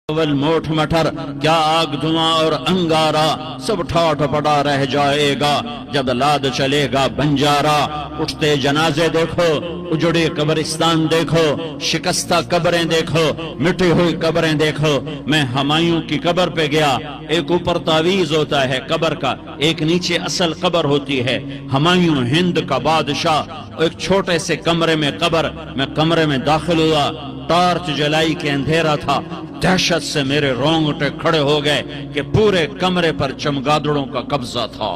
موٹھ مٹر کیا آگ دھواں اور انگارا سب ٹھاٹ پڑا رہ جائے گا جب لاد چلے گا بنجارا۔ اٹھتے جنازے دیکھو، اجڑے قبرستان دیکھو، شکستہ قبریں دیکھو، مٹی ہوئی قبریں دیکھو۔ میں ہمایوں کی قبر پہ گیا، ایک اوپر تعویذ ہوتا ہے قبر کا، ایک نیچے اصل قبر ہوتی ہے۔ ہمایوں ہند کا بادشاہ، ایک چھوٹے سے کمرے میں قبر، میں کمرے میں داخل ہوا، ٹارچ جلائی کے اندھیرا تھا، دہشت سے میرے رونگٹے کھڑے ہو گئے کہ پورے کمرے پر چمگادڑوں کا قبضہ تھا۔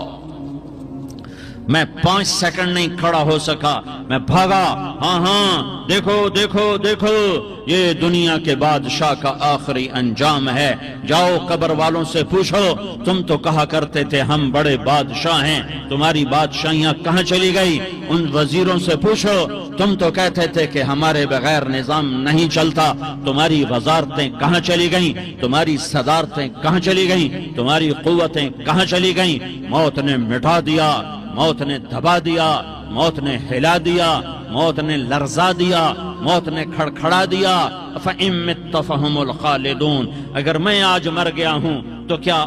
میں 5 سیکنڈ نہیں کھڑا ہو سکا، میں بھاگا۔ ہاں دیکھو دیکھو دیکھو، یہ دنیا کے بادشاہ کا آخری انجام ہے۔ جاؤ قبر والوں سے پوچھو، تم تو کہا کرتے تھے ہم بڑے بادشاہ ہیں، تمہاری بادشاہیاں کہاں چلی گئی؟ ان وزیروں سے پوچھو، تم تو کہتے تھے کہ ہمارے بغیر نظام نہیں چلتا، تمہاری وزارتیں کہاں چلی گئیں؟ تمہاری صدارتیں کہاں چلی گئیں؟ تمہاری قوتیں کہاں چلی گئیں؟ موت نے مٹا دیا، موت نے دبا دیا، موت نے ہلا دیا، موت نے لرزا دیا، موت نے کھڑکھڑا دیا۔ فَإِن مِتَّ فَهُمُ الْخَالِدُونَ، اگر میں آج مر گیا ہوں تو کیا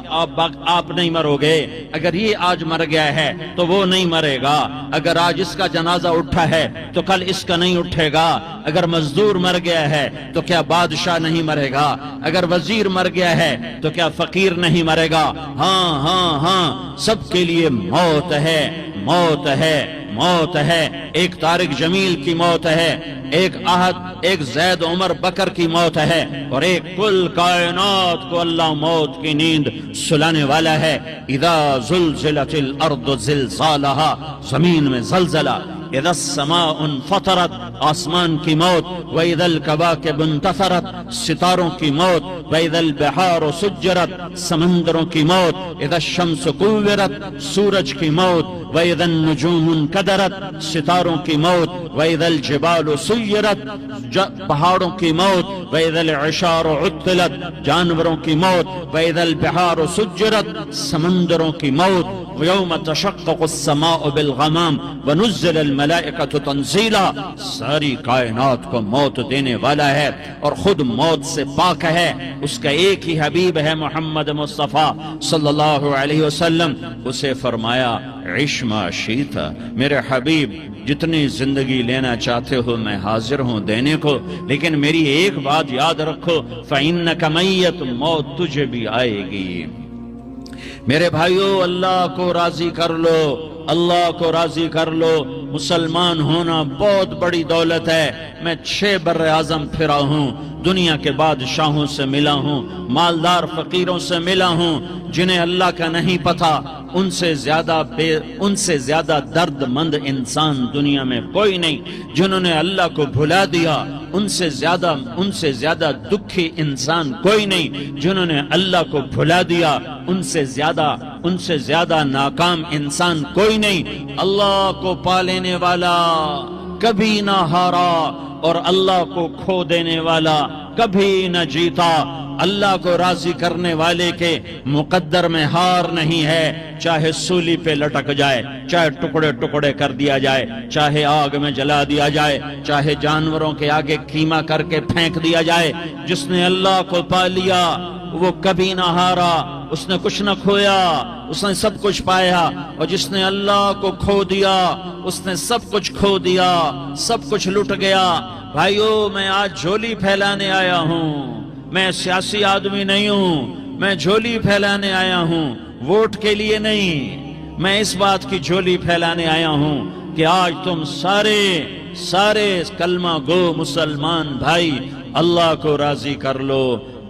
آپ نہیں مرو گے؟ اگر یہ آج مر گیا ہے تو وہ نہیں مرے گا۔ اگر آج اس کا جنازہ اٹھا ہے تو کل اس کا نہیں اٹھے گا۔ اگر مزدور مر گیا ہے تو کیا بادشاہ نہیں مرے گا؟ اگر وزیر مر گیا ہے تو کیا فقیر نہیں مرے گا؟ ہاں ہاں ہاں، سب کے لیے موت ہے، موت ہے، موت ہے۔ ایک طارق جمیل کی موت ہے، ایک احد، ایک زید عمر بکر کی موت ہے، اور ایک کل کائنات کو اللہ موت کی نیند سلانے والا ہے۔ اذا زلزلت الارض زلزالہا، زمین میں زلزلہ، اذا السماء انفطرت، آسمان کی موت، واذا الکواکب انتثرت، ستاروں کی موت، واذا البحار سجرت، سمندروں کی موت، اذا الشمس کورت، سورج کی موت، واذا النجوم انکدرت، ستاروں کی موت، واذا الجبال سیرت، پہاڑوں کی موت، واذا العشار عطلت، جانوروں کی موت، واذا البحار سجرت، سمندروں کی موت، ویوم تشقق السماء بالغمام ونزل الملائکۃ تنزیلا، ساری کائنات کو موت دینے والا ہے اور خود موت سے پاک ہے۔ اس کا ایک ہی حبیب ہے محمد مصطفیٰ صلی اللہ علیہ وسلم۔ اسے فرمایا عش ما شئت، میرے حبیب جتنی زندگی لینا چاہتے ہو میں حاضر ہوں دینے کو، لیکن میری ایک بات یاد رکھو، فإنک میت، موت تجھے بھی آئے گی۔ میرے بھائیو، اللہ کو راضی کر لو، اللہ کو راضی کر لو۔ مسلمان ہونا بہت بڑی دولت ہے۔ میں 6 بر اعظم پھرا ہوں، دنیا کے بادشاہوں سے ملا ہوں، مالدار فقیروں سے ملا ہوں، جنہیں اللہ کا نہیں پتہ، ان سے زیادہ درد مند انسان دنیا میں کوئی نہیں۔ جنہوں نے اللہ کو بھلا دیا، ان سے زیادہ دکھی انسان کوئی نہیں۔ جنہوں نے اللہ کو بھلا دیا، ان سے زیادہ ناکام انسان کوئی نہیں۔ اللہ کو پا لینے والا کبھی نہ ہارا، اور اللہ کو کھو دینے والا کبھی نہ جیتا۔ اللہ کو راضی کرنے والے کے مقدر میں ہار نہیں ہے، چاہے سولی پہ لٹک جائے، چاہے ٹکڑے ٹکڑے کر دیا جائے، چاہے آگ میں جلا دیا جائے، چاہے جانوروں کے آگے قیمہ کر کے پھینک دیا جائے۔ جس نے اللہ کو پا لیا وہ کبھی نہ ہارا، اس نے کچھ نہ کھویا، اس نے سب کچھ پایا۔ اور جس نے اللہ کو کھو دیا اس نے سب کچھ کھو دیا، سب کچھ لٹ گیا۔ بھائیو، میں آج جھولی پھیلانے آیا ہوں، میں سیاسی آدمی نہیں ہوں، میں جھولی پھیلانے آیا ہوں، ووٹ کے لیے نہیں۔ میں اس بات کی جھولی پھیلانے آیا ہوں کہ آج تم سارے کلمہ گو مسلمان بھائی اللہ کو راضی کر لو،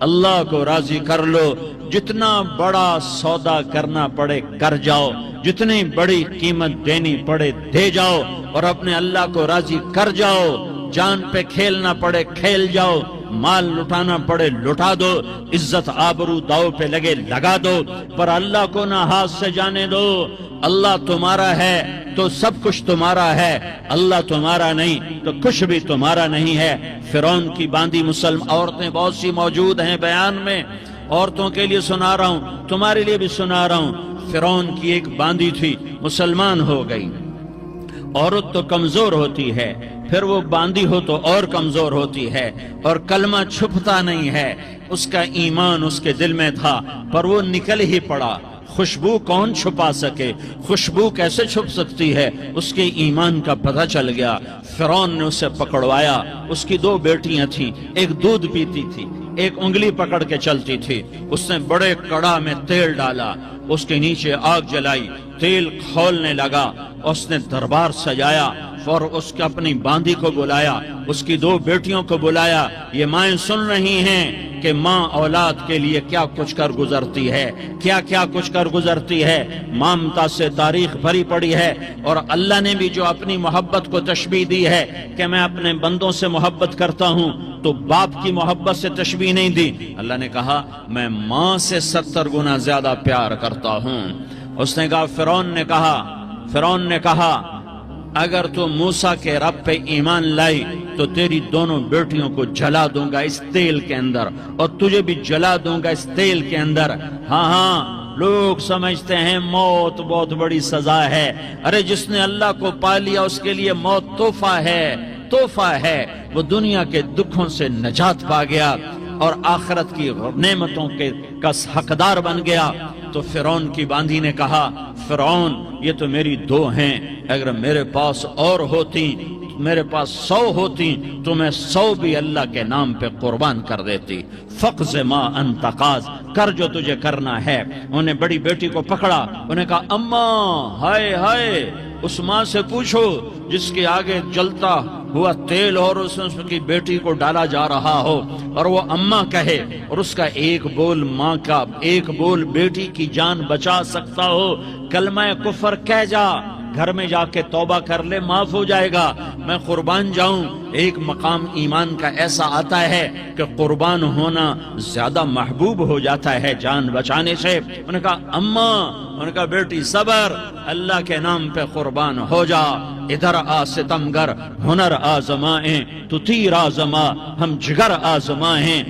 اللہ کو راضی کر لو۔ جتنا بڑا سودا کرنا پڑے کر جاؤ، جتنی بڑی قیمت دینی پڑے دے جاؤ، اور اپنے اللہ کو راضی کر جاؤ۔ جان پہ کھیلنا پڑے کھیل جاؤ، مال لٹانا پڑے لٹا دو، عزت آبرو داؤ پہ لگے لگا دو، پر اللہ کو نہ ہاتھ سے جانے دو۔ اللہ تمہارا ہے تو سب کچھ تمہارا ہے، اللہ تمہارا نہیں تو کچھ بھی تمہارا نہیں ہے۔ فرعون کی باندھی مسلم عورتیں بہت سی موجود ہیں بیان میں، عورتوں کے لیے سنا رہا ہوں، تمہارے لیے بھی سنا رہا ہوں۔ فرعون کی ایک باندھی تھی، مسلمان ہو گئی۔ عورت تو کمزور ہوتی ہے، پھر وہ باندھی ہو تو اور کمزور ہوتی ہے، اور کلمہ چھپتا نہیں ہے۔ اس کا ایمان اس کے دل میں تھا پر وہ نکل ہی پڑا۔ خوشبو کون چھپا سکے، خوشبو کیسے چھپ سکتی ہے، اس کے ایمان کا پتہ چل گیا۔ فرعون نے اسے پکڑوایا، اس کی 2 بیٹیاں تھیں، ایک دودھ پیتی تھی، ایک انگلی پکڑ کے چلتی تھی۔ اس نے بڑے کڑا میں تیل ڈالا، اس کے نیچے آگ جلائی، تیل کھولنے لگا، اس نے دربار سجایا اور اس کے اپنی باندی کو بلایا، اس کی 2 بیٹیوں کو بلایا۔ یہ مائیں سن رہی ہیں کہ ماں اولاد کے لیے کیا کچھ کر گزرتی ہے، کیا کچھ کر گزرتی ہے۔ مامتا سے تاریخ بھری پڑی ہے، اور اللہ نے بھی جو اپنی محبت کو تشبیہ دی ہے کہ میں اپنے بندوں سے محبت کرتا ہوں، تو باپ کی محبت سے تشبیہ نہیں دی۔ اللہ نے کہا میں ماں سے 70 گنا زیادہ پیار کرتا ہوں۔ اس نے کہا فرعون نے کہا اگر تو موسیٰ کے رب پہ ایمان لائی تو تیری دونوں بیٹیوں کو جلا دوں گا اس تیل کے اندر، اور تجھے بھی جلا دوں گا اس تیل کے اندر۔ ہاں لوگ سمجھتے ہیں موت بہت بڑی سزا ہے، ارے جس نے اللہ کو پا لیا اس کے لیے موت تحفہ ہے۔ وہ دنیا کے دکھوں سے نجات پا گیا اور آخرت کی نعمتوں کا حقدار بن گیا۔ تو فرعون کی باندھی نے کہا فرعون یہ تو میری 2 ہیں، اگر میرے پاس اور ہوتی، میرے پاس 100 ہوتی تو میں 100 بھی اللہ کے نام پہ قربان کر دیتی۔ فقض ما انت قاض، کر جو تجھے کرنا ہے۔ انہیں بڑی بیٹی کو پکڑا، انہیں کہا اماں ہائے اس ماں سے پوچھو جس کے آگے جلتا ہوا تیل اور اس کی بیٹی کو ڈالا جا رہا ہو اور وہ اماں کہے، اور اس کا ایک بول ماں کا، ایک بول بیٹی کی جان بچا سکتا ہو، کلمہ کفر کہہ جا، گھر میں جا کے توبہ کر لے، معاف ہو جائے گا، میں قربان جاؤں۔ ایک مقام ایمان کا ایسا آتا ہے کہ قربان ہونا زیادہ محبوب ہو جاتا ہے جان بچانے سے۔ انہوں نے کہا اماں، انہوں نے کہا بیٹی صبر، اللہ کے نام پہ قربان ہو جا۔ ادھر آ ستمگر، ہنر آزمائیں تو تیر آزما، ہم جگر آزمائیں،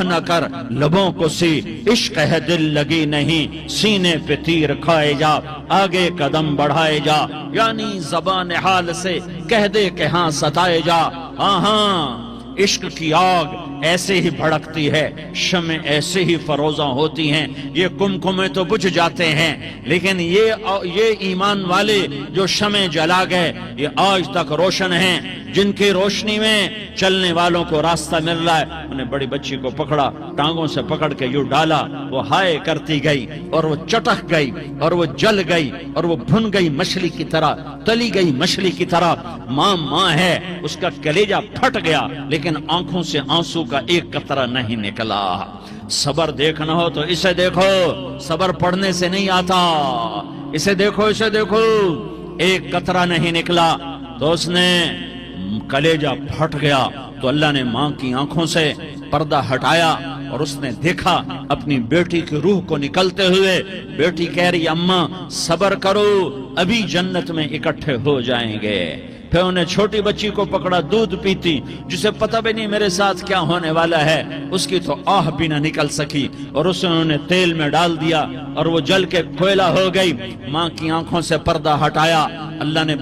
نہ کر لبوں کو سی، عشق ہے دل لگی نہیں، سینے پہ تیر کھائے جا، آگے قدم بڑھائے جا، یعنی زبان حال سے کہہ دے کہ ہاں ستائے جا۔ ہاں عشق کی آگ ایسے ہی بھڑکتی ہے، شمع ایسے ہی فروزاں ہوتی ہیں، یہ کمکمے تو بجھ جاتے ہیں، لیکن یہ ایمان والے جو شمع جلا گئے یہ آج تک روشن ہیں، جن کی روشنی میں چلنے والوں کو راستہ مل رہا ہے۔ انہیں بڑی بچی کو پکڑا، ٹانگوں سے پکڑ کے یوں ڈالا، وہ ہائے کرتی گئی اور وہ چٹک گئی اور وہ جل گئی اور وہ بھن گئی مچھلی کی طرح، تلی گئی مچھلی کی طرح۔ ماں ہے، اس کا کلیجہ پھٹ گیا لیکن آنکھوں سے آنسو کا ایک قطرہ نہیں نکلا۔ صبر دیکھنا ہو تو اسے دیکھو، صبر پڑھنے سے نہیں آتا، اسے دیکھو ایک قطرہ نہیں نکلا تو اس نے کلیجہ پھٹ گیا۔ تو اللہ نے ماں کی آنکھوں سے پردہ ہٹایا اور اس نے دیکھا اپنی بیٹی کی روح کو نکلتے ہوئے۔ بیٹی کہہ رہی اماں صبر کرو، ابھی جنت میں اکٹھے ہو جائیں گے۔ پھر انہیں چھوٹی بچی کو پکڑا، دودھ پیتی، جسے پتہ بھی نہیں میرے ساتھ کیا ہونے والا ہے، اس کی تو آہ بھی نہ نکل سکی، اور اسے انہوں نے تیل میں ڈال دیا اور وہ جل کے کوئلہ ہو گئی۔ ماں کی آنکھوں سے پردہ ہٹایا، اللہ نے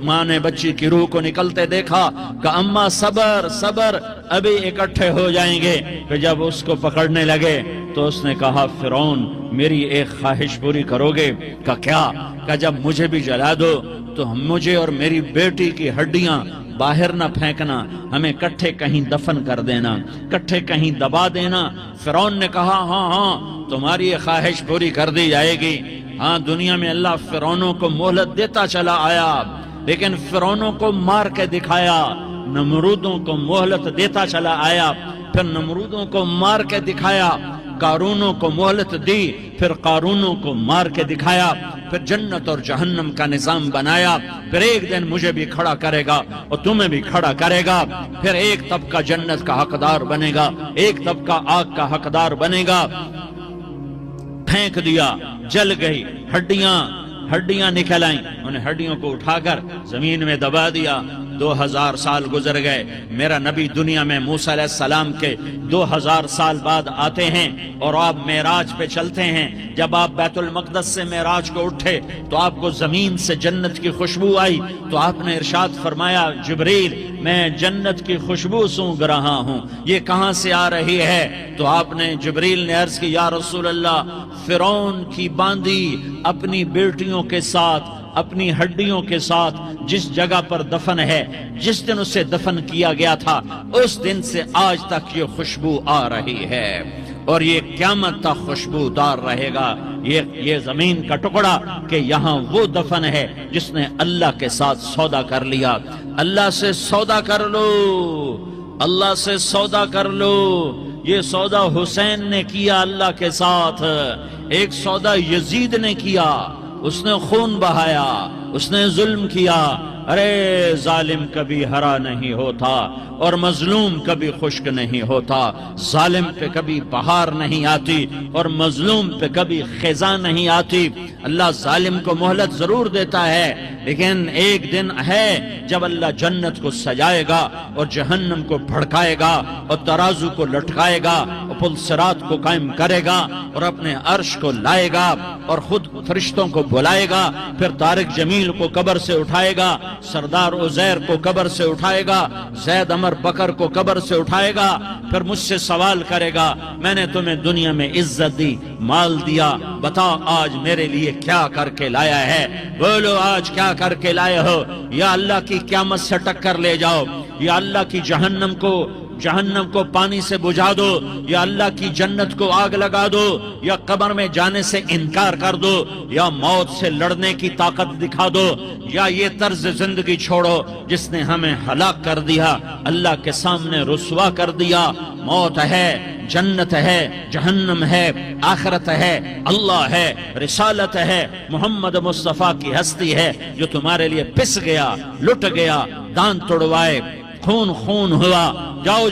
ماں نے بچی کی روح کو نکلتے دیکھا کہ اماں صبر ابھی اکٹھے ہو جائیں گے۔ پھر جب اس کو پکڑنے لگے تو اس نے کہا فرعون میری ایک خواہش پوری کرو گے؟ کیا؟ کہ جب مجھے بھی جلا دو تو مجھے اور میری بیٹی کی ہڈیاں باہر نہ پھینکنا، ہمیں کٹھے کہیں دفن کر دینا، کٹھے کہیں دبا دینا۔ فرعون نے کہا ہاں تمہاری یہ خواہش پوری کر دی جائے گی۔ ہاں دنیا میں اللہ فرعونوں کو مہلت دیتا چلا آیا، لیکن فرعونوں کو مار کے دکھایا، نمرودوں کو مہلت دیتا چلا آیا، پھر نمرودوں کو مار کے دکھایا، قارونوں کو مہلت دی، پھر قارونوں کو مار کے دکھایا، پھر جنت اور جہنم کا نظام بنایا، پھر ایک دن مجھے بھی کھڑا کرے گا اور تمہیں بھی کھڑا کرے گا، پھر ایک طبقہ جنت کا حقدار بنے گا، ایک طبقہ آگ کا حقدار بنے گا۔ پھینک دیا، جل گئی، ہڈیاں نکل آئیں، انہیں ہڈیوں کو اٹھا کر زمین میں دبا دیا، 2000 سال گزر گئے، میرا نبی دنیا میں موسیٰ علیہ السلام کے 2000 سال بعد آتے ہیں اور آپ معراج پہ چلتے ہیں۔ جب آپ بیت المقدس سے معراج کو اٹھے تو آپ کو زمین سے جنت کی خوشبو آئی، تو آپ نے ارشاد فرمایا جبریل میں جنت کی خوشبو سونگ رہا ہوں، یہ کہاں سے آ رہی ہے؟ تو آپ نے جبریل نے عرض کی یا رسول اللہ، فرعون کی باندی اپنی بیٹیوں کے ساتھ، اپنی ہڈیوں کے ساتھ جس جگہ پر دفن ہے، جس دن اسے دفن کیا گیا تھا، اس دن سے آج تک یہ خوشبو آ رہی ہے اور یہ قیامت تک خوشبودار رہے گا۔ یہ زمین کا ٹکڑا کہ یہاں وہ دفن ہے جس نے اللہ کے ساتھ سودا کر لیا۔ اللہ سے سودا کر لو، اللہ سے سودا کر لو۔ یہ سودا حسین نے کیا اللہ کے ساتھ، ایک سودا یزید نے کیا، اس نے خون بہایا، اس نے ظلم کیا۔ ارے ظالم کبھی ہرا نہیں ہوتا اور مظلوم کبھی خشک نہیں ہوتا، ظالم پہ کبھی بہار نہیں آتی اور مظلوم پہ کبھی خزاں نہیں آتی۔ اللہ ظالم کو مہلت ضرور دیتا ہے، لیکن ایک دن ہے جب اللہ جنت کو سجائے گا اور جہنم کو بھڑکائے گا اور ترازو کو لٹکائے گا اور پل صراط کو قائم کرے گا اور اپنے عرش کو لائے گا اور خود فرشتوں کو بلائے گا، پھر طارق جمیل کو قبر سے اٹھائے گا، سردار عزیر کو قبر سے اٹھائے گا، زید عمر بکر کو قبر سے اٹھائے گا، پھر مجھ سے سوال کرے گا میں نے تمہیں دنیا میں عزت دی، مال دیا، بتا آج میرے لیے کیا کر کے لایا ہے؟ بولو آج کیا کر کے لائے ہو؟ یا اللہ کی قیامت سے ٹکر لے جاؤ، یا اللہ کی جہنم کو پانی سے بجھا دو، یا اللہ کی جنت کو آگ لگا دو، یا قبر میں جانے سے انکار کر دو، یا موت سے لڑنے کی طاقت دکھا دو، یا یہ طرز زندگی چھوڑو جس نے ہمیں ہلاک کر دیا، اللہ کے سامنے رسوا کر دیا۔ موت ہے، جنت ہے، جہنم ہے، آخرت ہے، اللہ ہے، رسالت ہے، محمد مصطفیٰ کی ہستی ہے جو تمہارے لیے پس گیا، لٹ گیا، دانت توڑوائے، خون ہوا۔ جاؤ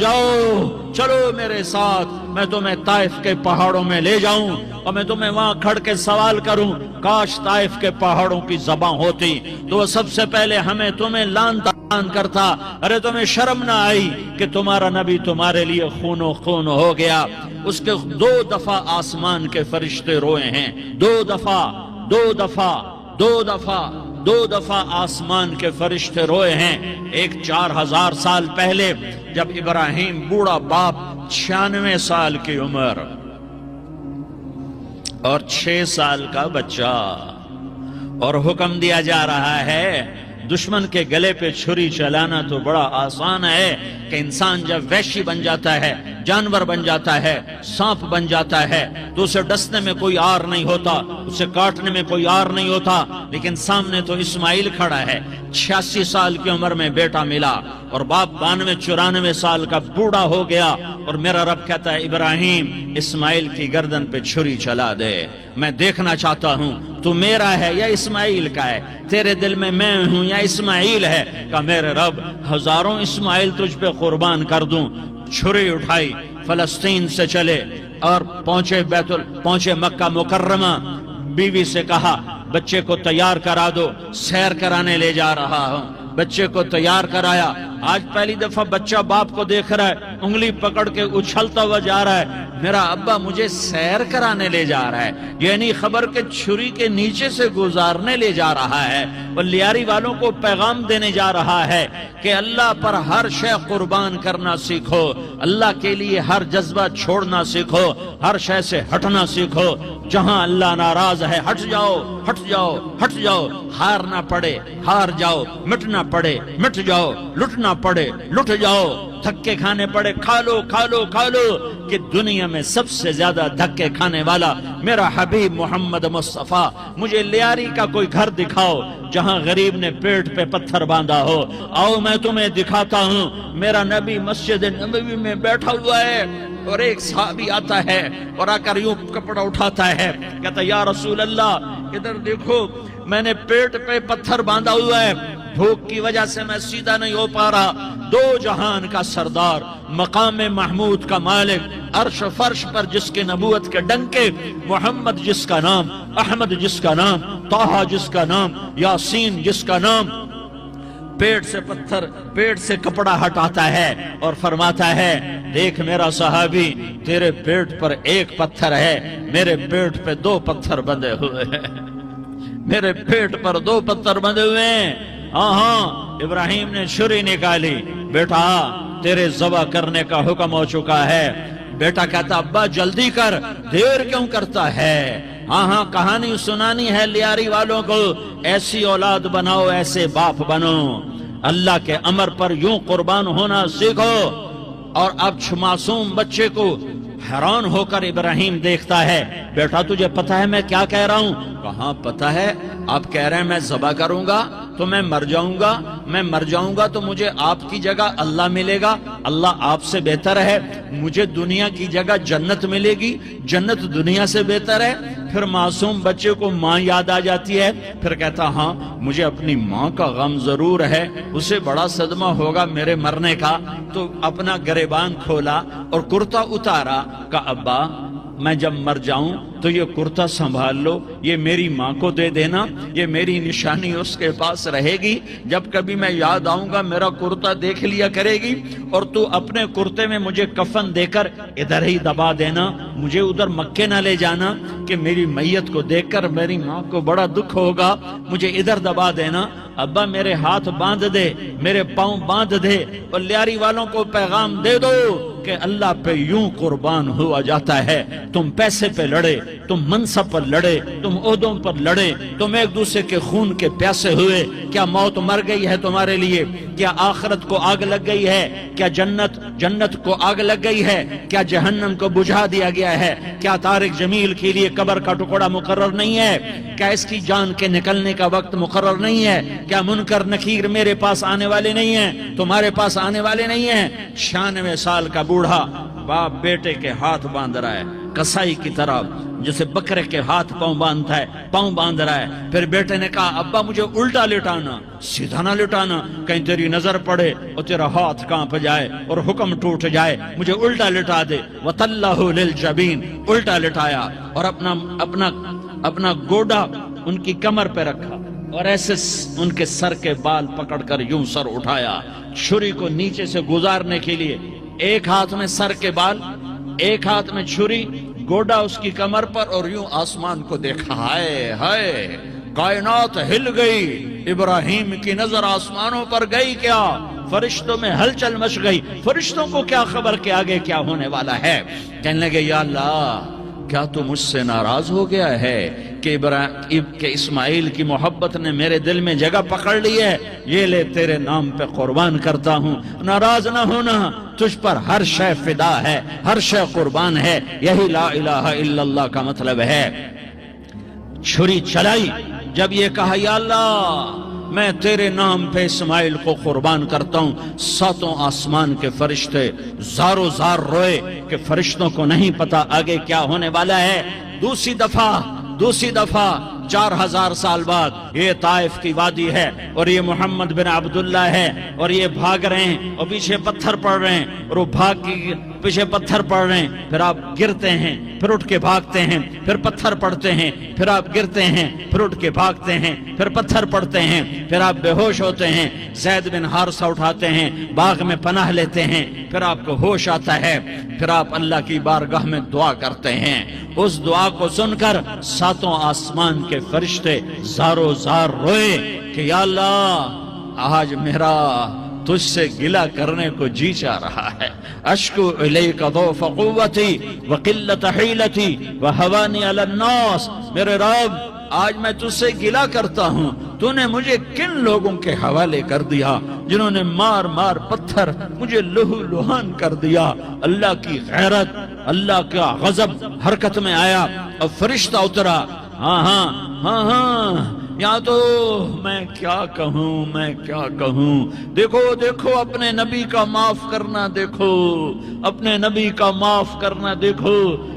چلو میرے ساتھ، میں تمہیں طائف کے پہاڑوں میں لے جاؤں اور میں تمہیں وہاں کھڑ کے سوال کروں، کاش طائف کے پہاڑوں کی زبان ہوتی تو وہ سب سے پہلے تمہیں لان تان کرتا۔ ارے تمہیں شرم نہ آئی کہ تمہارا نبی تمہارے لیے خون ہو گیا؟ اس کے 2 دفعہ آسمان کے فرشتے روئے ہیں، 2 دفعہ آسمان کے فرشتے روئے ہیں۔ ایک 4000 سال پہلے جب ابراہیم بوڑھا باپ، 96 سال کی عمر اور 6 سال کا بچہ، اور حکم دیا جا رہا ہے دشمن کے گلے پہ چھری چلانا تو بڑا آسان ہے کہ انسان جب وحشی بن جاتا ہے، جانور بن جاتا ہے، سانپ بن جاتا ہے تو اسے ڈسنے میں کوئی آر نہیں ہوتا، اسے کاٹنے میں کوئی آر نہیں ہوتا، لیکن سامنے تو اسماعیل کھڑا ہے، 86 سال کی عمر میں بیٹا ملا اور باپ 92-94 سال کا بوڑھا ہو گیا، اور میرا رب کہتا ہے ابراہیم اسماعیل کی گردن پہ چھری چلا دے، میں دیکھنا چاہتا ہوں تو میرا ہے یا اسماعیل کا ہے، تیرے دل میں میں ہوں یا اسماعیل ہے؟ کہ میرے رب ہزاروں اسماعیل تجھ پہ قربان کر دوں۔ چھری اٹھائی، فلسطین سے چلے اور پہنچے مکہ مکرمہ، بیوی سے کہا بچے کو تیار کرا دو، سیر کرانے لے جا رہا ہوں۔ بچے کو تیار کرایا، آج پہلی دفعہ بچہ باپ کو دیکھ رہا ہے، انگلی پکڑ کے اچھلتا ہوا جا رہا ہے، میرا ابا مجھے سیر کرانے لے جا رہا ہے، یعنی خبر کے چھری کے نیچے سے گزارنے لے جا رہا ہے، اور لیاری والوں کو پیغام دینے جا رہا ہے کہ اللہ پر ہر شے قربان کرنا سیکھو، اللہ کے لیے ہر جذبہ چھوڑنا سیکھو، ہر شے سے ہٹنا سیکھو، جہاں اللہ ناراض ہے ہٹ جاؤ، ہٹ جاؤ، ہٹ جاؤ، ہارنا پڑے ہار جاؤ، مٹنا پڑے مٹ جاؤ، لٹنا پڑے لٹ جاؤ، دھکے کھانے پڑے کھا لو کھا لو کھا لو، کہ دنیا میں سب سے زیادہ دھکے کھانے والا میرا حبیب محمد مصطفیٰ۔ مجھے لیاری کا کوئی گھر دکھاؤ جہاں غریب نے پیٹ پہ پتھر باندھا ہو، آؤ میں تمہیں دکھاتا ہوں۔ میرا نبی مسجد نبوی میں بیٹھا ہوا ہے اور ایک صحابی آتا ہے اور آ کر یوں کپڑا اٹھاتا ہے، کہتا یا رسول اللہ ادھر دیکھو، میں نے پیٹ پہ پتھر باندھا ہوا ہے، بھوک کی وجہ سے میں سیدھا نہیں ہو پا رہا۔ 2 جہان کا سردار، مقام محمود کا مالک، عرش و فرش پر جس کے نبوت کے ڈنکے، محمد جس کا نام، احمد جس کا نام، طٰہٰ جس کا نام، یاسین جس کا نام، پیٹ سے پتھر، پیٹ سے کپڑا ہٹاتا ہے اور فرماتا ہے دیکھ میرا صحابی، تیرے پیٹ پر ایک پتھر ہے، میرے پیٹ پہ 2 پتھر بندھے ہوئے ہیں، میرے پیٹ پر 2 پتھر بندھے ہوئے ہیں۔ ہاں ابراہیم نے چھری نکالی، بیٹا تیرے ذبح کرنے کا حکم ہو چکا ہے۔ بیٹا کہتا ابا جلدی کر، دیر کیوں کرتا ہے؟ ہاں کہانی سنانی ہے لیاری والوں کو، ایسی اولاد بناؤ، ایسے باپ بنو، اللہ کے امر پر یوں قربان ہونا سیکھو۔ اور اب معصوم بچے کو حیران ہو کر ابراہیم دیکھتا ہے، بیٹا تجھے پتا ہے میں کیا کہہ رہا ہوں؟ کہاں پتا ہے، آپ کہہ رہے ہیں میں ذبح کروں گا تو میں مر جاؤں گا، میں مر جاؤں گا تو مجھے آپ کی جگہ اللہ ملے گا، اللہ آپ سے بہتر ہے، مجھے دنیا کی جگہ جنت ملے گی، جنت دنیا سے بہتر ہے۔ پھر معصوم بچے کو ماں یاد آ جاتی ہے، پھر کہتا ہاں مجھے اپنی ماں کا غم ضرور ہے، اسے بڑا صدمہ ہوگا میرے مرنے کا۔ تو اپنا گریبان کھولا اور کرتا اتارا، کہا ابا میں جب مر جاؤں تو یہ کرتا سنبھال لو، یہ میری ماں کو دے دینا، یہ میری نشانی اس کے پاس رہے گی، جب کبھی میں یاد آؤں گا میرا کرتا دیکھ لیا کرے گی، اور تو اپنے کرتے میں مجھے کفن دے کر ادھر ہی دبا دینا، مجھے ادھر مکے نہ لے جانا کہ میری میت کو دیکھ کر میری ماں کو بڑا دکھ ہوگا، مجھے ادھر دبا دینا۔ ابا میرے ہاتھ باندھ دے، میرے پاؤں باندھ دے، اور لیاری والوں کو پیغام دے دو کہ اللہ پہ یوں قربان ہوا جاتا ہے۔ تم پیسے پہ لڑے، تم منصب پر لڑے، تم عہدوں پر لڑے، تم ایک دوسرے کے خون کے پیاسے ہوئے، کیا موت مر گئی ہے تمہارے لیے؟ کیا آخرت کو آگ لگ گئی ہے؟ کیا جنت کو آگ لگ گئی ہے؟ کیا جہنم کو بجھا دیا گیا ہے؟ کیا طارق جمیل کے لیے قبر کا ٹکڑا مقرر نہیں ہے؟ کیا اس کی جان کے نکلنے کا وقت مقرر نہیں ہے؟ کیا منکر نکیر میرے پاس آنے والے نہیں ہیں، تمہارے پاس آنے والے نہیں ہیں؟ 96 سال کا بوڑھا باپ بیٹے کے ہاتھ باندھ رہا ہے، کسائی کی طرح جسے بکرے کے ہاتھ پاؤں باندھتا ہے، پاؤں باندھ رہا ہے۔ پھر بیٹے نے کہا ابا مجھے الٹا لٹانا، سیدھا نہ لٹانا، کہیں تیری نظر پڑے اور تیرا ہاتھ کانپ جائے اور حکم ٹوٹ جائے، مجھے الٹا لٹا دے۔ وَتَلَّهُ لِلْجَبِينِ، الٹا لٹایا اور اپنا گوڈا ان کی کمر پہ رکھا اور ایسے ان کے سر کے بال پکڑ کر یوں سر اٹھایا، چھری کو نیچے سے گزارنے کے لیے، ایک ہاتھ میں سر کے بال، ایک ہاتھ میں چھری، گوڈا اس کی کمر پر، اور یوں آسمان کو دیکھا۔ ہائے ہائے، کائنات ہل گئی، ابراہیم کی نظر آسمانوں پر گئی، کیا فرشتوں میں ہلچل مچ گئی، فرشتوں کو کیا خبر کہ آگے کیا ہونے والا ہے۔ کہنے لگے یا اللہ کیا تو مجھ سے ناراض ہو گیا ہے کہ اسماعیل کی محبت نے میرے دل میں جگہ پکڑ لی ہے؟ یہ لے تیرے نام پہ قربان کرتا ہوں، ناراض نہ ہونا، تجھ پر ہر شے فدا ہے، ہر شے قربان ہے، یہی لا الہ الا اللہ کا مطلب ہے۔ چھری چلائی، جب یہ کہا یا اللہ میں تیرے نام پہ اسماعیل کو قربان کرتا ہوں، 7 آسمان کے فرشتے زارو زار روئے کہ فرشتوں کو نہیں پتا آگے کیا ہونے والا ہے۔ دوسری دفعہ 4000 سال بعد یہ طائف کی وادی ہے اور یہ محمد بن عبداللہ ہے اور یہ بھاگ رہے ہیں اور پیچھے پتھر پڑ رہے ہیں اور وہ بھاگ کے پیچھے پتھر پڑ رہے ہیں، پھر آپ گرتے ہیں، پھر اٹھ کے بھاگتے ہیں، پھر پتھر پڑتے ہیں، پھر آپ گرتے ہیں، پھر اٹھ کے بھاگتے ہیں، پھر پتھر پڑتے ہیں، پھر آپ بے ہوش ہوتے ہیں، زید بن حارثہ اٹھاتے ہیں، باغ میں پناہ لیتے ہیں، پھر آپ کو ہوش آتا ہے، پھر آپ اللہ کی بارگاہ میں دعا کرتے ہیں۔ اس دعا کو سن کر 7 آسمان کے فرشتے زارو زار روئے کہ یا اللہ آج میرا تجھ سے گلہ کرنے کو جی چاہ رہا ہے، اشکو الیک ضعف قوتی وقلت حیلتی وہوانی علی الناس، میرے رب آج میں تجھ سے گلہ کرتا ہوں، تو نے مجھے کن لوگوں کے حوالے کر دیا جنہوں نے مار مار پتھر مجھے لہو لہان کر دیا۔ اللہ کی غیرت، اللہ کا غضب حرکت میں آیا اور فرشتہ اترا۔ ہاں یا تو میں کیا کہوں، دیکھو اپنے نبی کا معاف کرنا، دیکھو اپنے نبی کا معاف کرنا، دیکھو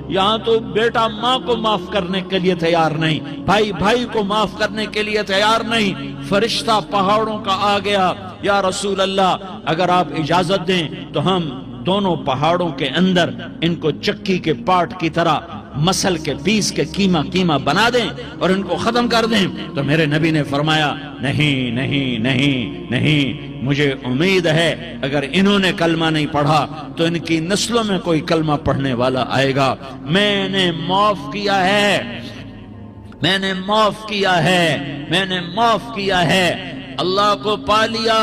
یہاں تو بیٹا ماں کو معاف کرنے کے لیے تیار نہیں، بھائی کو معاف کرنے کے لیے تیار نہیں، فرشتہ پہاڑوں کا آ گیا، یا رسول اللہ اگر آپ اجازت دیں تو ہم دونوں پہاڑوں کے اندر ان کو چکی کے پاٹ کی طرح مسل کے پیس کے کیما کیما بنا دیں اور ان کو ختم کر دیں؟ تو میرے نبی نے فرمایا نہیں نہیں نہیں نہیں، مجھے امید ہے اگر انہوں نے کلمہ نہیں پڑھا تو ان کی نسلوں میں کوئی کلمہ پڑھنے والا آئے گا۔ میں نے معاف کیا ہے، میں نے معاف کیا ہے، میں نے معاف کیا ہے۔ اللہ کو پا لیا،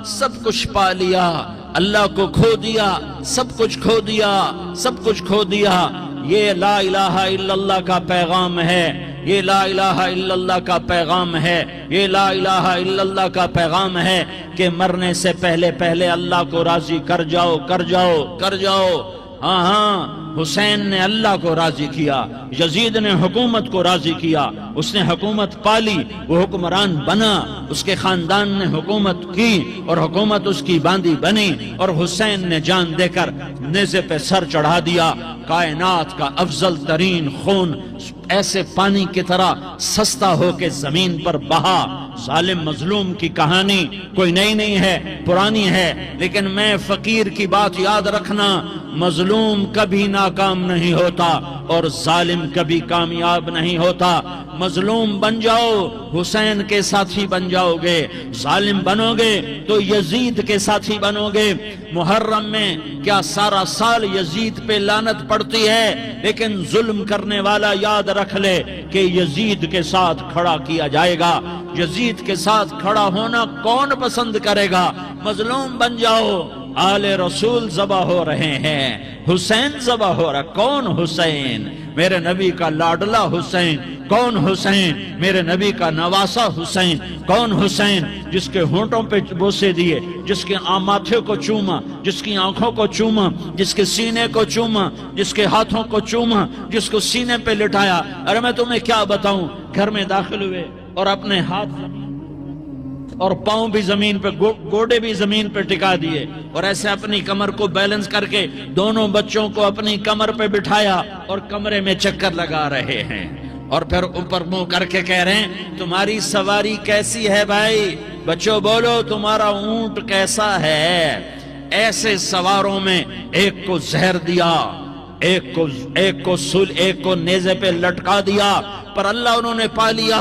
سب کچھ پا لیا، اللہ کو کھو دیا، سب کچھ کھو دیا، سب کچھ کھو دیا۔ یہ لا الہ الا اللہ کا پیغام ہے، یہ لا الہ الا اللہ کا پیغام ہے، یہ لا الہ الا اللہ کا پیغام ہے کہ مرنے سے پہلے پہلے اللہ کو راضی کر جاؤ، کر جاؤ، کر جاؤ۔ ہاں ہاں، حسین نے اللہ کو راضی کیا، یزید نے حکومت کو راضی کیا، اس نے حکومت پالی، وہ حکمران بنا، اس کے خاندان نے حکومت کی اور حکومت اس کی باندھی بنی، اور حسین نے جان دے کر نیزے پہ سر چڑھا دیا۔ کائنات کا افضل ترین خون ایسے پانی کی طرح سستا ہو کے زمین پر بہا۔ ظالم مظلوم کی کہانی کوئی نئی نہیں ہے، پرانی ہے، لیکن میں فقیر کی بات یاد رکھنا، مظلوم کبھی ناکام نہیں ہوتا اور ظالم کبھی کامیاب نہیں ہوتا۔ مظلوم بن جاؤ، حسین کے ساتھی بن جاؤ گے، ظالم بنو گے تو یزید کے ساتھی بنو گے۔ محرم میں کیا سارا سال یزید پہ لعنت پڑتی ہے، لیکن ظلم کرنے والا یاد رکھ لے کہ یزید کے ساتھ کھڑا کیا جائے گا۔ یزید کے ساتھ کھڑا ہونا کون پسند کرے گا؟ مظلوم بن جاؤ۔ آل رسول ذبح ہو رہے ہیں، حسین ذبح ہو رہا۔ کون حسین؟ میرے نبی کا لاڈلا حسین۔ کون حسین؟ میرے نبی کا نواسا حسین۔ کون حسین؟ جس کے ہونٹوں پہ بوسے دیے، جس کے ماتھے کو چوما، جس کی آنکھوں کو چوما، جس کے سینے کو چوما، جس کے ہاتھوں کو چوما، جس کو سینے پہ لٹایا۔ ارے میں تمہیں کیا بتاؤں، گھر میں داخل ہوئے اور اپنے ہاتھ اور پاؤں بھی زمین پہ، گوڑے بھی زمین پہ ٹکا دیے، اور ایسے اپنی کمر کو بیلنس کر کے دونوں بچوں کو اپنی کمر پہ بٹھایا اور کمرے میں چکر لگا رہے ہیں، اور پھر اوپر منہ کر کے کہہ رہے ہیں تمہاری سواری کیسی ہے بھائی؟ بچوں بولو تمہارا اونٹ کیسا ہے؟ ایسے سواروں میں ایک کو زہر دیا، ایک کو نیزے پہ لٹکا دیا، پر اللہ انہوں نے پا لیا،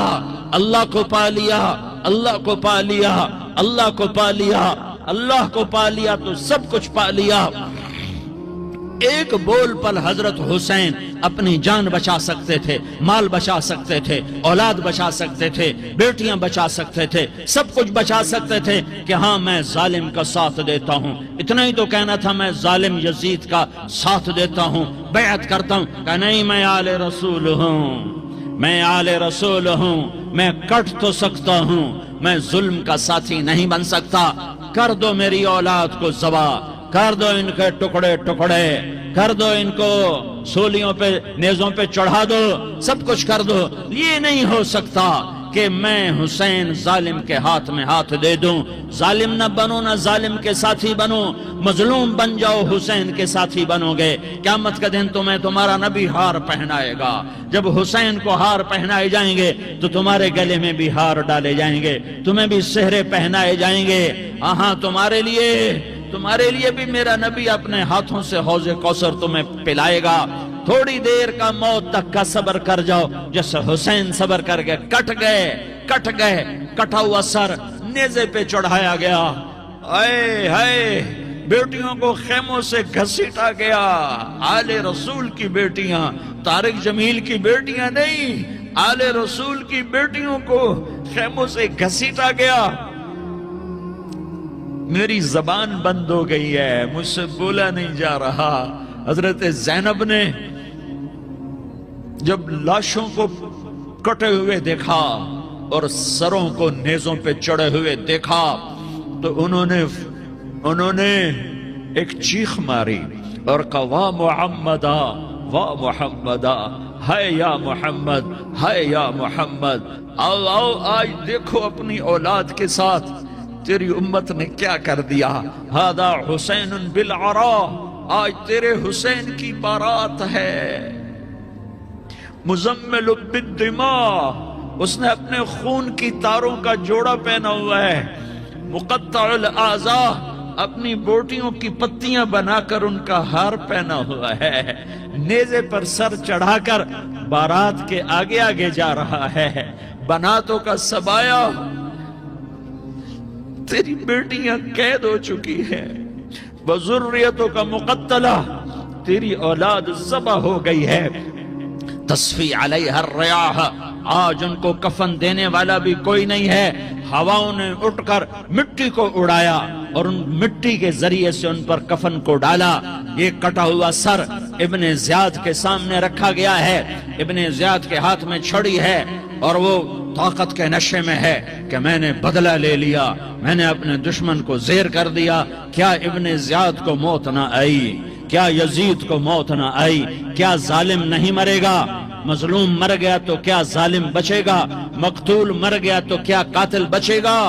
اللہ کو پا لیا، اللہ کو پا لیا، اللہ کو پا لیا، اللہ کو پا لیا تو سب کچھ پا لیا۔ ایک بول پر حضرت حسین اپنی جان بچا سکتے تھے، مال بچا سکتے تھے، اولاد بچا سکتے تھے، بیٹیاں بچا سکتے تھے، سب کچھ بچا سکتے تھے کہ ہاں میں ظالم کا ساتھ دیتا ہوں۔ اتنا ہی تو کہنا تھا میں ظالم یزید کا ساتھ دیتا ہوں، بیعت کرتا ہوں، کہ نہیں میں آل رسول ہوں، میں آل رسول ہوں، میں کٹ تو سکتا ہوں، میں ظلم کا ساتھی نہیں بن سکتا۔ کر دو میری اولاد کو ذبح، کر دو ان کے ٹکڑے ٹکڑے، کر دو ان کو سولیوں پہ نیزوں پہ چڑھا دو، سب کچھ کر دو۔ یہ نہیں ہو سکتا کہ میں حسین ظالم کے ہاتھ میں ہاتھ دے دوں۔ ظالم نہ بنو، نہ ظالم کے ساتھی بنو، مظلوم بن جاؤ، حسین کے ساتھی بنو گے۔ قیامت کا دن تمہیں تمہارا نبی ہار پہنائے گا۔ جب حسین کو ہار پہنائے جائیں گے تو تمہارے گلے میں بھی ہار ڈالے جائیں گے، تمہیں بھی سہرے پہنائے جائیں گے۔ ہاں تمہارے لیے بھی میرا نبی اپنے ہاتھوں سے حوض کوثر تمہیں پلائے گا۔ تھوڑی دیر کا موت تک کا صبر کر جاؤ، جیسے حسین صبر کر گئے، کٹ گئے، کٹا ہوا سر نیزے پہ چڑھایا گیا۔ اے ہائے، بیٹیوں کو خیموں سے گھسیٹا گیا۔ آل رسول کی بیٹیاں، طارق جمیل کی بیٹیاں نہیں، آل رسول کی بیٹیوں کو خیموں سے گھسیٹا گیا۔ میری زبان بند ہو گئی ہے، مجھ سے بولا نہیں جا رہا۔ حضرت زینب نے جب لاشوں کو کٹے ہوئے دیکھا اور سروں کو نیزوں پہ چڑھے ہوئے دیکھا تو انہوں نے ایک چیخ ماری اور کہا واہ محمدہ، واہ محمدہ، ہائے یا محمد، ہائے یا محمد۔ آؤ آج دیکھو اپنی اولاد کے ساتھ تیری امت نے کیا کر دیا۔ ہذا حسین بالعراء، آج تیرے حسین کی بارات ہے۔ مزمل بالدماء، اس نے اپنے خون کی تاروں کا جوڑا پہنا ہوا ہے۔ مقطع الاعضاء، اپنی بوٹیوں کی پتیاں بنا کر ان کا ہار پہنا ہوا ہے۔ نیزے پر سر چڑھا کر بارات کے آگے آگے جا رہا ہے۔ بناتوں کا سبایا، تیری بیٹیاں قید ہو چکی ہیں، وذریتوں کا مقتلہ، تیری اولاد ذبح ہو گئی ہے۔ تصفی علیہ الریاح، آج ان کو کفن دینے والا بھی کوئی نہیں ہے۔ ہواؤں نے اٹھ کر مٹی کو اڑایا اور ان مٹی کے ذریعے سے ان پر کفن کو ڈالا۔ یہ کٹا ہوا سر ابن زیاد کے سامنے رکھا گیا ہے۔ ابن زیاد کے ہاتھ میں چھڑی ہے اور وہ طاقت کے نشے میں ہے کہ میں نے بدلہ لے لیا، میں نے اپنے دشمن کو زیر کر دیا۔ کیا ابن زیاد کو موت نہ آئی؟ کیا یزید کو موت نہ آئی؟ کیا ظالم نہیں مرے گا؟ مظلوم مر گیا تو کیا ظالم بچے گا؟ مقتول مر گیا تو کیا قاتل بچے گا؟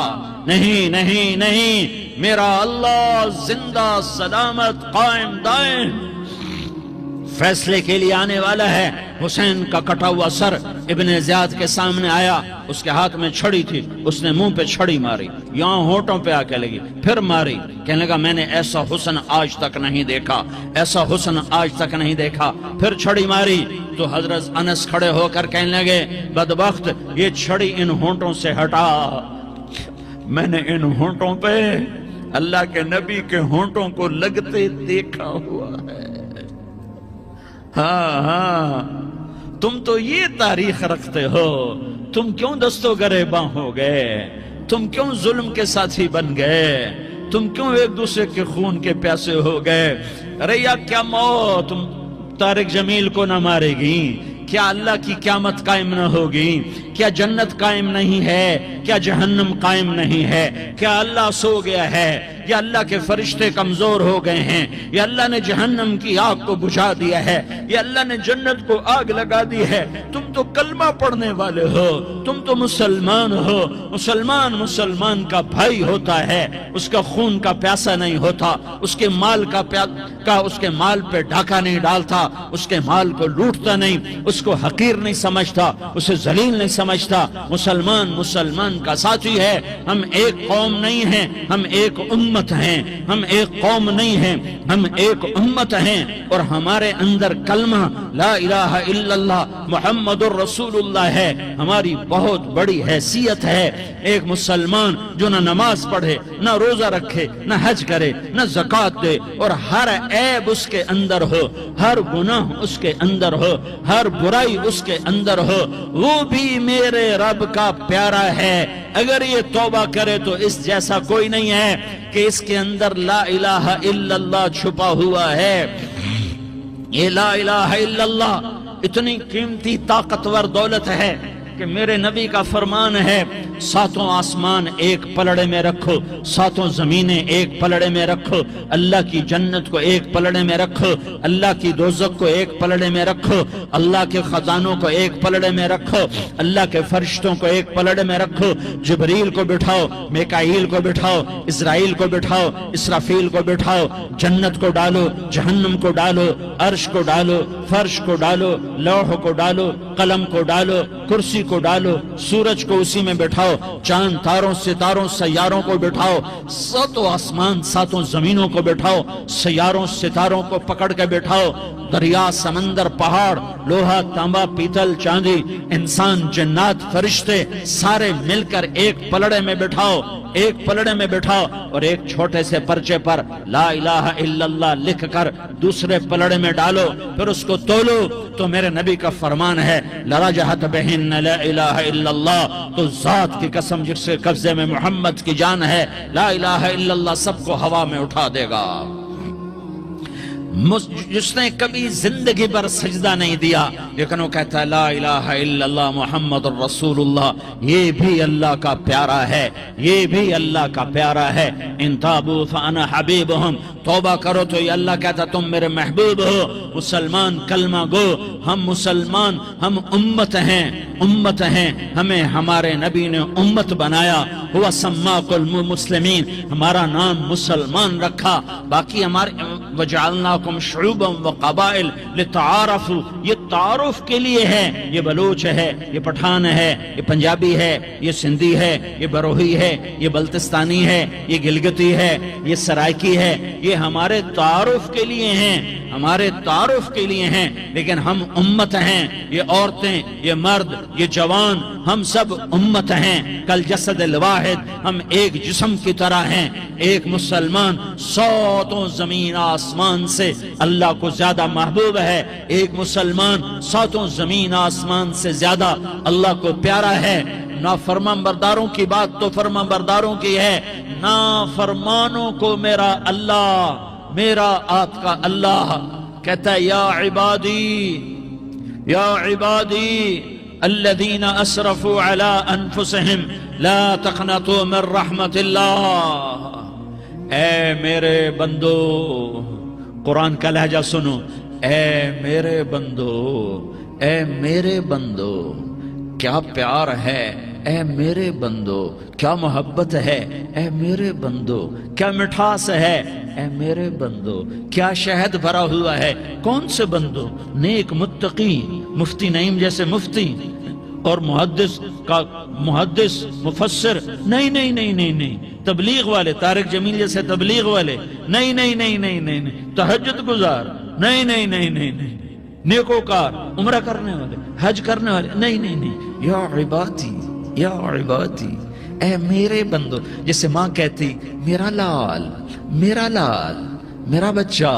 نہیں نہیں نہیں، میرا اللہ زندہ سلامت قائم دائم فیصلے کے لیے آنے والا ہے۔ حسین کا کٹا ہوا سر ابن زیاد کے سامنے آیا، اس کے ہاتھ میں چھڑی تھی، اس نے منہ پہ چھڑی ماری، یہاں ہونٹوں پہ آ کے لگی، پھر ماری، کہنے لگا میں نے ایسا حسن آج تک نہیں دیکھا، ایسا حسن آج تک نہیں دیکھا، پھر چھڑی ماری تو حضرت انس کھڑے ہو کر کہنے لگے بدبخت، یہ چھڑی ان ہونٹوں سے ہٹا، میں نے ان ہونٹوں پہ اللہ کے نبی کے ہونٹوں کو لگتے دیکھا ہوا ہے۔ ہاں ہاں، تم تو یہ تاریخ رکھتے ہو، تم کیوں دستو گریباں ہو گئے؟ تم کیوں ظلم کے ساتھی بن گئے؟ تم کیوں ایک دوسرے کے خون کے پیاسے ہو گئے؟ ارے یا کیا موت طارق جمیل کو نہ مارے گی؟ کیا اللہ کی قیامت قائم نہ ہوگی؟ کیا جنت قائم نہیں ہے؟ کیا جہنم قائم نہیں ہے؟ کیا اللہ سو گیا ہے؟ یا اللہ کے فرشتے کمزور ہو گئے ہیں؟ یا اللہ نے جہنم کی آگ کو بجھا دیا ہے؟ یا اللہ نے جنت کو آگ لگا دی ہے؟ تم تو کلمہ پڑھنے والے ہو، تم تو مسلمان ہو۔ مسلمان کا بھائی ہوتا ہے، اس کا خون کا پیاسا نہیں ہوتا، اس کے مال اس کے مال پہ ڈاکہ نہیں ڈالتا، اس کے مال کو لوٹتا نہیں، اس کو حقیر نہیں سمجھتا، اسے ذلیل نہیں سمجھتا۔ مسلمان کا ساتھی ہے۔ ہم ایک قوم نہیں ہیں، ہم ایک امت ہیں، ہم ایک قوم نہیں ہیں، ہم ایک امت ہیں، اور ہمارے اندر کلمہ لا الہ الا اللہ محمد الرسول اللہ ہے، ہماری بہت بڑی حیثیت ہے۔ ایک مسلمان جو نہ نماز پڑھے، نہ روزہ رکھے، نہ حج کرے، نہ زکوٰۃ دے، اور ہر عیب اس کے اندر ہو، ہر گناہ اس کے اندر ہو، ہر برائی اس کے اندر ہو، وہ بھی میرے رب کا پیارا ہے۔ اگر یہ توبہ کرے تو اس جیسا کوئی نہیں ہے کہ اس کے اندر لا الہ الا اللہ چھپا ہوا ہے۔ یہ لا الہ الا اللہ اتنی قیمتی طاقتور دولت ہے کہ میرے نبی کا فرمان ہے، ساتوں آسمان ایک پلڑے میں رکھو، ساتوں زمینیں ایک پلڑے میں رکھو، اللہ کی جنت کو ایک پلڑے میں رکھو، اللہ کی دوزخ کو ایک پلڑے میں رکھو، اللہ کے خزانوں کو ایک پلڑے میں رکھو، اللہ کے فرشتوں کو ایک پلڑے میں رکھو، جبریل کو بٹھاؤ، میکائیل کو بٹھاؤ، اسرائیل کو بٹھاؤ، اسرافیل کو بٹھاؤ، جنت کو ڈالو، جہنم کو ڈالو، عرش کو ڈالو، فرش کو ڈالو، لوح کو ڈالو، قلم کو ڈالو، کرسی کو ڈالو، سورج کو اسی میں بٹھاؤ، چاند تاروں ستاروں سیاروں کو بٹھاؤ، ساتوں آسمان ساتوں زمینوں کو بٹھاؤ، سیاروں ستاروں کو پکڑ کے بٹھاؤ، دریا سمندر پہاڑ لوہا تانبا پیتل چاندی انسان جنات فرشتے سارے مل کر ایک پلڑے میں بٹھاؤ، ایک پلڑے میں بٹھاؤ، اور ایک چھوٹے سے پرچے پر لا الہ الا اللہ لکھ کر دوسرے پلڑے میں ڈالو، پھر اس کو تولو تو میرے نبی کا فرمان ہے لرجحت بہن لا الہ الا اللہ، تو ذات کی قسم جس کے قبضے میں محمد کی جان ہے، لا الہ الا اللہ سب کو ہوا میں اٹھا دے گا۔ جس نے کبھی زندگی پر سجدہ نہیں دیا لیکن وہ کہتا ہے لا الہ الا اللہ محمد الرسول اللہ، یہ بھی اللہ کا پیارا ہے، یہ بھی اللہ کا پیارا ہے۔ ان تابوا فانا حبیبہم، توبہ کرو تو یہ اللہ کہتا تم میرے محبوب ہو۔ مسلمان کلمہ گو، ہم مسلمان، ہم امت ہیں، ہمیں ہمارے نبی نے امت بنایا، ہوا سماکم المسلمین، ہمارا نام مسلمان رکھا، باقی ہمارے وجعلناکم شعوبا وقبائل لتعارفوا، یہ تعارف کے لیے ہے، یہ بلوچ ہے، یہ پٹھان ہے، یہ پنجابی ہے، یہ سندھی ہے، یہ بروہی ہے، یہ بلتستانی ہے، یہ گلگتی ہے، یہ سرائکی ہے، یہ یہ ہمارے تعارف کے لیے ہیں، ہمارے تعارف کے لیے ہیں، لیکن ہم امت ہیں، یہ عورتیں، یہ مرد، یہ جوان، ہم سب امت ہیں، کل جسد الواحد، ہم ایک جسم کی طرح ہیں۔ ایک مسلمان ساتوں زمین آسمان سے اللہ کو زیادہ محبوب ہے، ایک مسلمان ساتوں زمین آسمان سے زیادہ اللہ کو پیارا ہے۔ نافرمان برداروں کی بات تو فرمان برداروں کی ہے، نافرمانوں کو میرا اللہ، میرا آپ کا اللہ کہتا ہے یا عبادی الذین اسرفوا علی انفسہم لا تقنطوا من رحمت اللہ۔ اے میرے بندو، قرآن کا لہجہ سنو، اے میرے بندو، اے میرے بندو، کیا پیار ہے، اے میرے بندو، کیا محبت ہے، اے میرے بندو، کیا مٹھاس ہے، اے میرے بندو، کیا شہد بھرا ہوا ہے۔ کون سے بندو؟ نیک متقی، مفتی نعیم جیسے مفتی اور محدث مفسر، نہیں نہیں نہیں نہیں نہیں، تبلیغ والے، طارق جمیل جیسے تبلیغ والے، نہیں نہیں نہیں نہیں نہیں، تہجد گزار، نہیں نہیں نہیں نہیں نہیں، نیکوکار، عمرہ کرنے والے، حج کرنے والے، نہیں نہیں نہیں، یا عبادی، یا عبادی، اے میرے بندو۔ جیسے ماں کہتی میرا لال، میرا لال، میرا بچہ،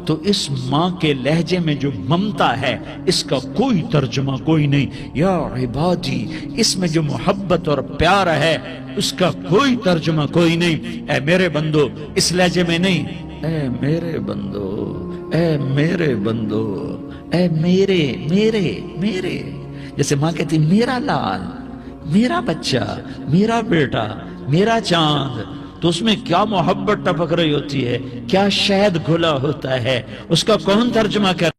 تو اس ماں کے لہجے میں جو ممتا ہے اس کا کوئی ترجمہ کوئی نہیں۔ یا عبادی، اس میں جو محبت اور پیار ہے اس کا کوئی ترجمہ کوئی نہیں۔ اے میرے بندو، اس لہجے میں نہیں، اے میرے بندو، اے میرے بندو، اے میرے میرے میرے۔ جیسے ماں کہتی میرا لال، میرا بچہ، میرا بیٹا، میرا چاند، تو اس میں کیا محبت ٹپک رہی ہوتی ہے، کیا شہد گھلا ہوتا ہے، اس کا کون ترجمہ کر